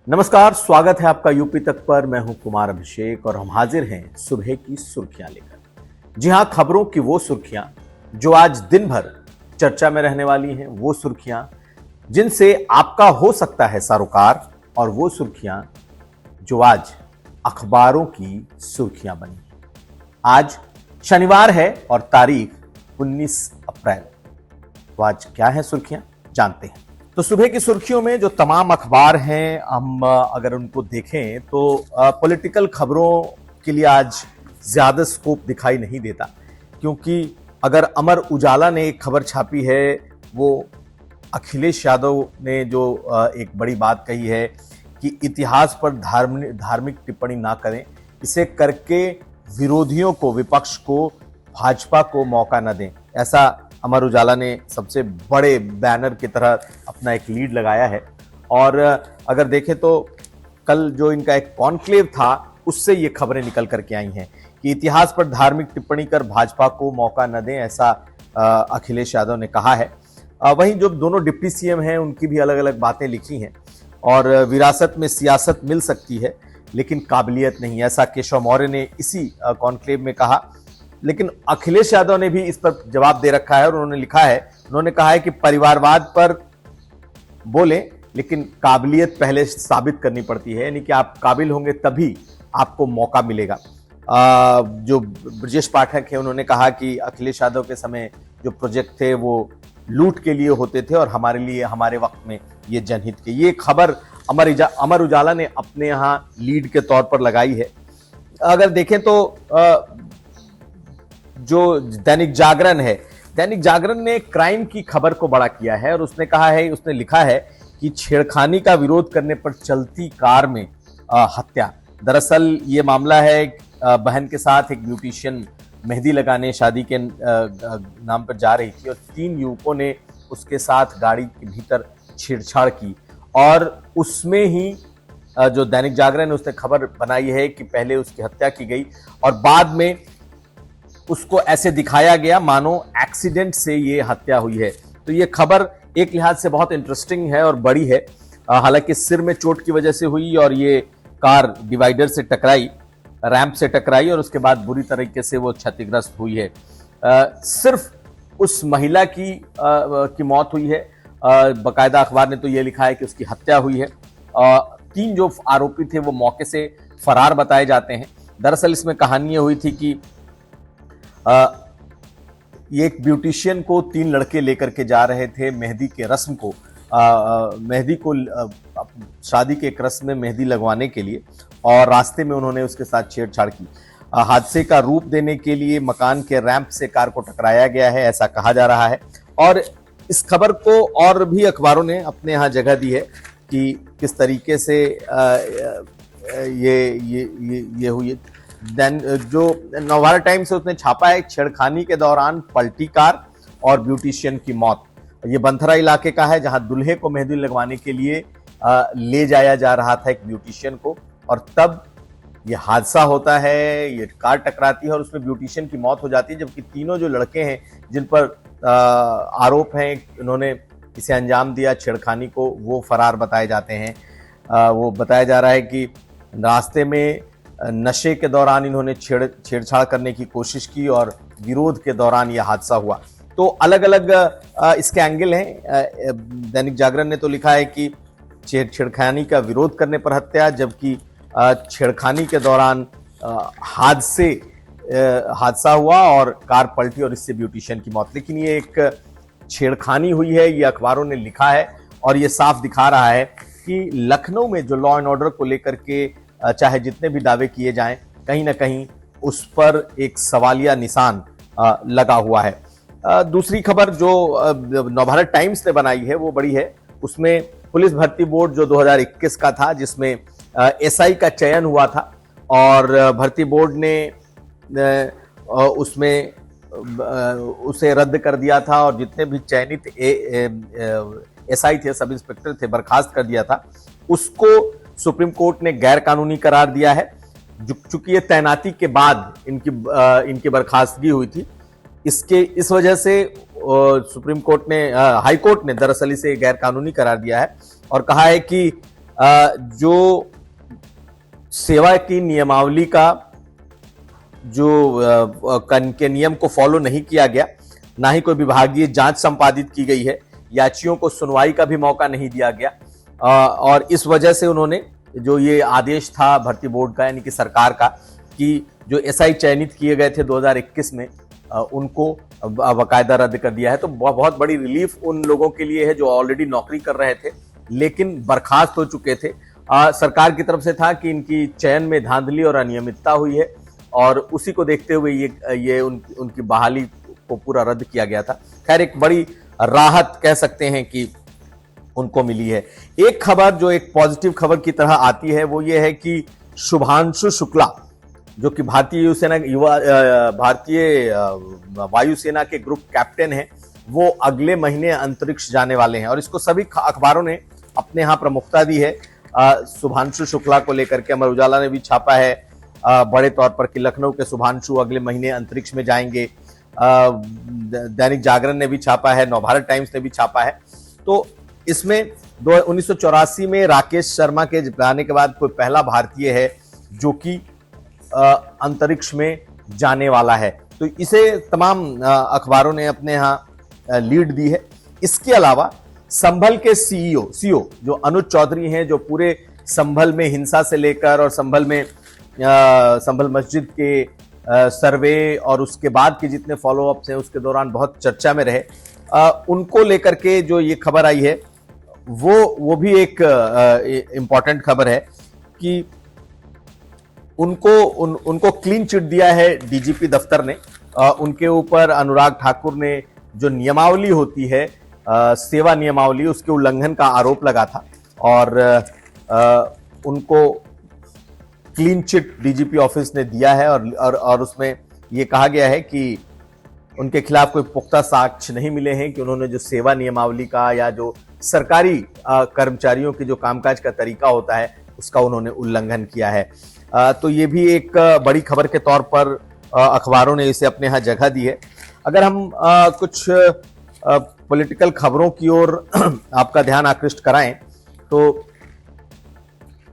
नमस्कार, स्वागत है आपका यूपी तक पर। मैं हूं कुमार अभिषेक और हम हाजिर हैं सुबह की सुर्खियां लेकर। जी हां, खबरों की वो सुर्खियां जो आज दिन भर चर्चा में रहने वाली हैं, वो सुर्खियां जिनसे आपका हो सकता है सरोकार, और वो सुर्खियां जो आज अखबारों की सुर्खियां बनी। आज शनिवार है और तारीख 19 अप्रैल। तो आज क्या है सुर्खियां, जानते हैं। तो सुबह की सुर्खियों में जो तमाम अखबार हैं, हम अगर उनको देखें तो पॉलिटिकल खबरों के लिए आज ज्यादा स्कोप दिखाई नहीं देता, क्योंकि अगर अमर उजाला ने एक खबर छापी है, वो अखिलेश यादव ने जो एक बड़ी बात कही है कि इतिहास पर धार्मिक टिप्पणी ना करें, इसे करके विरोधियों को, विपक्ष को, भाजपा को मौका न दें। ऐसा अमर उजाला ने सबसे बड़े बैनर की तरह अपना एक लीड लगाया है। और अगर देखें तो कल जो इनका एक कॉन्क्लेव था, उससे ये खबरें निकल करके आई हैं कि इतिहास पर धार्मिक टिप्पणी कर भाजपा को मौका न दें, ऐसा अखिलेश यादव ने कहा है। वहीं जो दोनों डिप्टी सीएम हैं, उनकी भी अलग अलग बातें लिखी हैं। और विरासत में सियासत मिल सकती है लेकिन काबिलियत नहीं, ऐसा केशव मौर्य ने इसी कॉन्क्लेव में कहा। लेकिन अखिलेश यादव ने भी इस पर जवाब दे रखा है और उन्होंने लिखा है, उन्होंने कहा है कि परिवारवाद पर बोले लेकिन काबिलियत पहले साबित करनी पड़ती है, यानी कि आप काबिल होंगे तभी आपको मौका मिलेगा। जो ब्रजेश पाठक है, उन्होंने कहा कि अखिलेश यादव के समय जो प्रोजेक्ट थे वो लूट के लिए होते थे और हमारे लिए, हमारे वक्त में ये जनहित के। ये खबर अमर उजाला ने अपने यहां लीड के तौर पर लगाई है। अगर देखें तो जो दैनिक जागरण है, दैनिक जागरण ने क्राइम की खबर को बड़ा किया है और उसने कहा है, उसने लिखा है कि छेड़खानी का विरोध करने पर चलती कार में हत्या। दरअसल ये मामला है, बहन के साथ एक ब्यूटिशियन मेहंदी लगाने शादी के नाम पर जा रही थी और 3 युवकों ने उसके साथ गाड़ी के भीतर छेड़छाड़ की। और उसमें ही जो दैनिक जागरण है, उसने खबर बनाई है कि पहले उसकी हत्या की गई और बाद में उसको ऐसे दिखाया गया मानो एक्सीडेंट से ये हत्या हुई है। तो ये खबर एक लिहाज से बहुत इंटरेस्टिंग है और बड़ी है। हालांकि सिर में चोट की वजह से हुई और ये कार डिवाइडर से टकराई, रैंप से टकराई और उसके बाद बुरी तरीके से वो क्षतिग्रस्त हुई है। सिर्फ उस महिला की मौत हुई है, बाकायदा अखबार ने तो ये लिखा है कि उसकी हत्या हुई है। 3 जो आरोपी थे वो मौके से फरार बताए जाते हैं। दरअसल इसमें कहानी ये हुई थी कि ये एक ब्यूटिशियन को 3 लड़के लेकर के जा रहे थे मेहंदी के रस्म को, शादी के एक रस्म में मेहंदी लगवाने के लिए, और रास्ते में उन्होंने उसके साथ छेड़छाड़ की। हादसे का रूप देने के लिए मकान के रैंप से कार को टकराया गया है, ऐसा कहा जा रहा है। और इस खबर को और भी अखबारों ने अपने यहाँ जगह दी है कि किस तरीके से ये हुई। देन जो नवभारत टाइम्स है, उसने छापा है, छेड़खानी के दौरान पलटी कार और ब्यूटिशियन की मौत। ये बंथरा इलाके का है, जहां दुल्हे को मेहंदी लगवाने के लिए ले जाया जा रहा था एक ब्यूटिशियन को, और तब ये हादसा होता है, ये कार टकराती है और उसमें ब्यूटिशियन की मौत हो जाती है। जबकि तीनों जो लड़के हैं जिन पर आरोप हैं, उन्होंने इसे अंजाम दिया छेड़खानी को, वो फरार बताए जाते हैं। वो बताया जा रहा है कि रास्ते में नशे के दौरान इन्होंने छेड़छाड़ करने की कोशिश की और विरोध के दौरान यह हादसा हुआ। तो अलग अलग इसके एंगल हैं। दैनिक जागरण ने तो लिखा है कि छेड़खानी का विरोध करने पर हत्या, जबकि छेड़खानी के दौरान हादसा हुआ और कार पलटी और इससे ब्यूटिशियन की मौत। लेकिन ये एक छेड़खानी हुई है, ये अखबारों ने लिखा है और ये साफ दिखा रहा है कि लखनऊ में जो लॉ एंड ऑर्डर को लेकर के चाहे जितने भी दावे किए जाएं, कहीं ना कहीं उस पर एक सवालिया निशान लगा हुआ है। दूसरी खबर जो नवभारत टाइम्स ने बनाई है वो बड़ी है। उसमें पुलिस भर्ती बोर्ड जो 2021 का था, जिसमें एसआई का चयन हुआ था और भर्ती बोर्ड ने उसमें उसे रद्द कर दिया था और जितने भी चयनित एसआई थे, सब इंस्पेक्टर थे, बर्खास्त कर दिया था। उसको सुप्रीम कोर्ट ने गैर कानूनी करार दिया है। चूंकि ये तैनाती के बाद इनकी बर्खास्तगी हुई थी, इस वजह से सुप्रीम कोर्ट ने, हाई कोर्ट ने दरअसल इसे गैर कानूनी करार दिया है और कहा है कि जो सेवा की नियमावली का जो के नियम को फॉलो नहीं किया गया, ना ही कोई विभागीय जांच संपादित की गई है, याचियों को सुनवाई का भी मौका नहीं दिया गया और इस वजह से उन्होंने जो ये आदेश था भर्ती बोर्ड का यानी कि सरकार का कि जो एसआई चयनित किए गए थे 2021 में उनको बाकायदा रद्द कर दिया है। तो बहुत बड़ी रिलीफ उन लोगों के लिए है जो ऑलरेडी नौकरी कर रहे थे लेकिन बर्खास्त हो चुके थे। सरकार की तरफ से था कि इनकी चयन में धांधली और अनियमितता हुई है और उसी को देखते हुए ये उनकी बहाली को पूरा रद्द किया गया था। खैर एक बड़ी राहत कह सकते हैं कि उनको मिली है। एक खबर जो एक पॉजिटिव खबर की तरह आती है वो ये है कि शुभांशु शुक्ला जो कि भारतीय वायुसेना के ग्रुप कैप्टन हैं, वो अगले महीने अंतरिक्ष जाने वाले हैं और इसको सभी अखबारों ने अपने यहाँ प्रमुखता दी है। शुभांशु शुक्ला को लेकर के अमर उजाला ने भी छापा है बड़े तौर पर कि लखनऊ के शुभांशु अगले महीने अंतरिक्ष में जाएंगे। दैनिक जागरण ने भी छापा है, नवभारत टाइम्स ने भी छापा है। तो इसमें 1984 में राकेश शर्मा के जाने के बाद कोई पहला भारतीय है जो कि अंतरिक्ष में जाने वाला है। तो इसे तमाम अखबारों ने अपने यहाँ लीड दी है। इसके अलावा संभल के सीईओ जो अनुज चौधरी हैं, जो पूरे संभल में हिंसा से लेकर और संभल मस्जिद के सर्वे और उसके बाद के जितने फॉलोअप्स हैं उसके दौरान बहुत चर्चा में रहे, उनको लेकर के जो ये खबर आई है वो भी एक इम्पॉर्टेंट खबर है कि उनको क्लीन चिट दिया है डीजीपी दफ्तर ने। उनके ऊपर अनुराग ठाकुर ने जो नियमावली होती है सेवा नियमावली उसके उल्लंघन का आरोप लगा था और उनको क्लीन चिट डीजीपी ऑफिस ने दिया है और उसमें ये कहा गया है कि उनके खिलाफ कोई पुख्ता साक्ष्य नहीं मिले हैं कि उन्होंने जो सेवा नियमावली का या जो सरकारी कर्मचारियों के जो कामकाज का तरीका होता है उसका उन्होंने उल्लंघन किया है। तो ये भी एक बड़ी खबर के तौर पर अखबारों ने इसे अपने यहाँ जगह दी है। अगर हम कुछ पॉलिटिकल खबरों की ओर आपका ध्यान आकृष्ट कराएं तो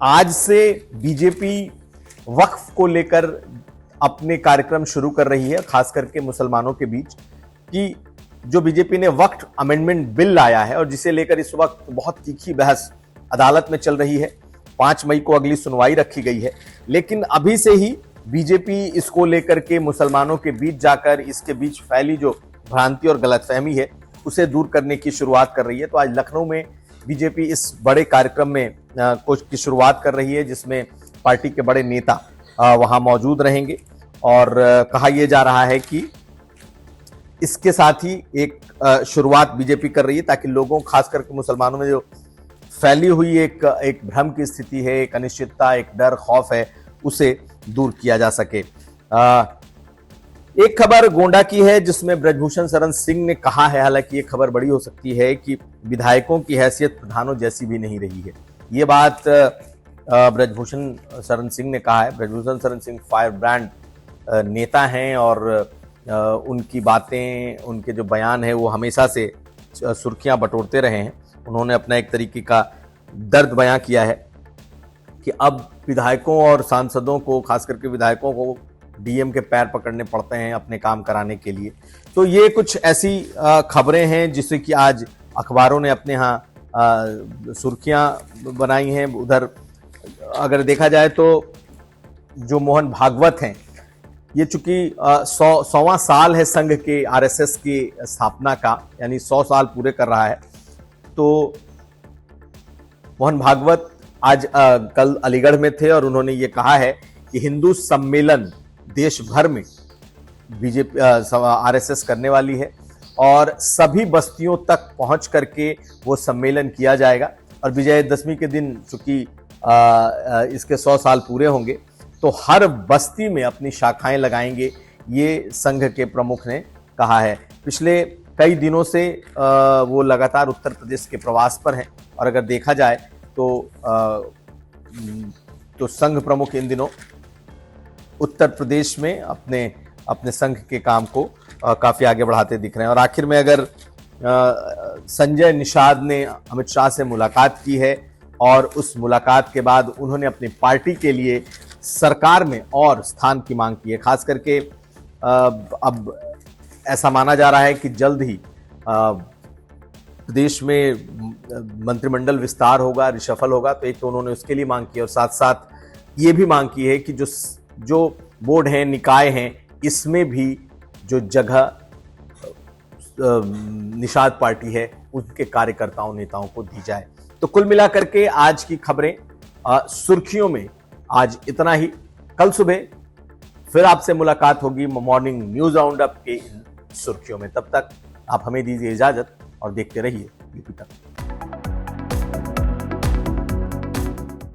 आज से बीजेपी वक्फ को लेकर अपने कार्यक्रम शुरू कर रही है, खास करके मुसलमानों के बीच, कि जो बीजेपी ने वक्फ अमेंडमेंट बिल लाया है और जिसे लेकर इस वक्त बहुत तीखी बहस अदालत में चल रही है। 5 मई को अगली सुनवाई रखी गई है, लेकिन अभी से ही बीजेपी इसको लेकर के मुसलमानों के बीच जाकर इसके बीच फैली जो भ्रांति और गलतफहमी है उसे दूर करने की शुरुआत कर रही है। तो आज लखनऊ में बीजेपी इस बड़े कार्यक्रम में कुछ की शुरुआत कर रही है जिसमें पार्टी के बड़े नेता वहां मौजूद रहेंगे और कहा यह जा रहा है कि इसके साथ ही एक शुरुआत बीजेपी कर रही है ताकि लोगों, खास करके मुसलमानों में जो फैली हुई एक भ्रम की स्थिति है, एक अनिश्चितता, एक डर, खौफ है, उसे दूर किया जा सके। एक खबर गोंडा की है जिसमें ब्रजभूषण शरण सिंह ने कहा है, हालांकि ये खबर बड़ी हो सकती है, कि विधायकों की हैसियत प्रधानों जैसी भी नहीं रही है। ये बात ब्रजभूषण शरण सिंह ने कहा है। ब्रजभूषण शरण सिंह फायर ब्रांड नेता हैं और उनकी बातें, उनके जो बयान है वो हमेशा से सुर्खियां बटोरते रहे हैं। उन्होंने अपना एक तरीके का दर्द बयां किया है कि अब विधायकों और सांसदों को, खास करके विधायकों को, डीएम के पैर पकड़ने पड़ते हैं अपने काम कराने के लिए। तो ये कुछ ऐसी खबरें हैं जिससे कि आज अखबारों ने अपने यहाँ सुर्खियां बनाई हैं। उधर अगर देखा जाए तो जो मोहन भागवत हैं, ये चूंकि 100वां साल है संघ के, आरएसएस की स्थापना का, यानी 100 साल पूरे कर रहा है। तो मोहन भागवत आज कल अलीगढ़ में थे और उन्होंने ये कहा है कि हिंदू सम्मेलन देश भर में बीजेपी आरएसएस करने वाली है और सभी बस्तियों तक पहुंच करके वो सम्मेलन किया जाएगा। और विजयदशमी के दिन चूंकि इसके 100 साल पूरे होंगे तो हर बस्ती में अपनी शाखाएं लगाएंगे, ये संघ के प्रमुख ने कहा है। पिछले कई दिनों से वो लगातार उत्तर प्रदेश के प्रवास पर हैं और अगर देखा जाए तो संघ प्रमुख इन दिनों उत्तर प्रदेश में अपने संघ के काम को काफी आगे बढ़ाते दिख रहे हैं। और आखिर में अगर संजय निषाद ने अमित शाह से मुलाकात की है और उस मुलाकात के बाद उन्होंने अपनी पार्टी के लिए सरकार में और स्थान की मांग की है। खास करके अब ऐसा माना जा रहा है कि जल्द ही प्रदेश में मंत्रिमंडल विस्तार होगा, रिशफल होगा, तो एक तो उन्होंने उसके लिए मांग की और साथ साथ ये भी मांग की है कि जो बोर्ड हैं, निकाय हैं, इसमें भी जो जगह निषाद पार्टी है उनके कार्यकर्ताओं नेताओं को दी जाए। तो कुल मिलाकर के आज की खबरें सुर्खियों में आज इतना ही। कल सुबह फिर आपसे मुलाकात होगी मॉर्निंग न्यूज राउंड अप के इन सुर्खियों में। तब तक आप हमें दीजिए इजाजत और देखते रहिए यूपी तक।